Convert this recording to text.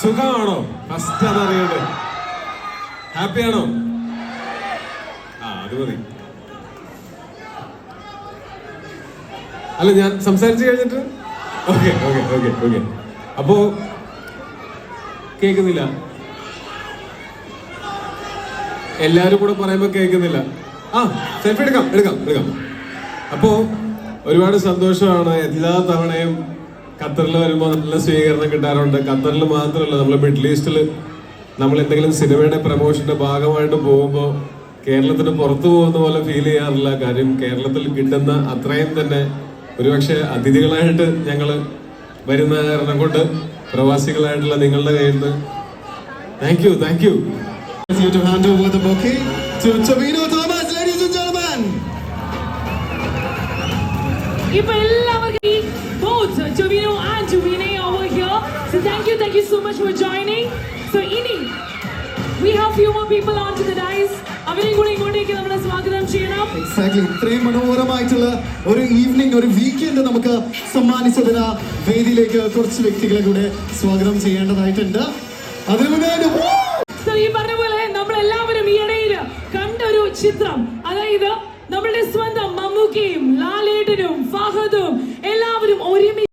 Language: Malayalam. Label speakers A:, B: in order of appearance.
A: സുഖമാണോ? ഫസ്റ്റ് അതറിയട്ടെ. ഹാപ്പിയാണോ? അത് മതി. അല്ല, ഞാൻ സംസാരിച്ചു കഴിഞ്ഞിട്ട് ഓക്കെ ഓക്കെ ഓക്കെ ഓക്കെ. അപ്പോ കേൾക്കുന്നില്ല, എല്ലാരും കൂടെ പറയുമ്പോ കേൾക്കുന്നില്ല. സെൽഫി എടുക്കാം എടുക്കാം എടുക്കാം. അപ്പോ ഒരുപാട് സന്തോഷമാണ്. എല്ലാ തവണയും ഖത്തറിൽ വരുമ്പോൾ നല്ല സ്വീകരണം കിട്ടാറുണ്ട്. ഖത്തറിൽ മാത്രമല്ല, നമ്മൾ മിഡിൽ ഈസ്റ്റിൽ നമ്മൾ എന്തെങ്കിലും സിനിമയുടെ പ്രമോഷന്റെ ഭാഗമായിട്ട് പോകുമ്പോൾ കേരളത്തിന് പുറത്തു പോകുന്ന പോലെ ഫീൽ ചെയ്യാറില്ല. കാര്യം കേരളത്തിൽ കിട്ടുന്ന അത്രയും തന്നെ ഒരുപക്ഷെ അതിഥികളായിട്ട് ഞങ്ങൾ വരുന്ന കാരണം കൊണ്ട് പ്രവാസികളായിട്ടുള്ള നിങ്ങളുടെ കയ്യിൽ നിന്ന് thank you thank you.
B: To hand over the bouquet to Jovino Thomas, ladies and gentlemen.
C: ഇപ്പോൾ എല്ലാവർക്കും both Jovino and Vinay over here. So thank you so much for joining. So ഇനി we have few more people onto the dais. അവരെയും കൂടി ഇങ്ങോട്ടേക്ക് നമ്മൾ സ്വാഗതം ചെയ്യണം.
B: Exactly. ഇത്രയും മനോഹരമായിട്ടുള്ള ഒരു ഈവനിങ്, ഒരു വീക്കെൻഡ് നമുക്ക് സമ്മാനിച്ചതിന് വേദിയിലേക്ക് കുറച്ച് വ്യക്തികളെ കൂടെ സ്വാഗതം ചെയ്യേണ്ടതായിട്ടുണ്ട്. അതിനു മുന്നേ
C: ഈ പറഞ്ഞ പോലെ നമ്മൾ എല്ലാവരും ഈ ഇടയിൽ കണ്ടൊരു ചിത്രം, അതായത് നമ്മളുടെ സ്വന്തം മമ്മൂക്കയും ലാലേട്ടനും ഫഹദും എല്ലാവരും ഒരുമിച്ച്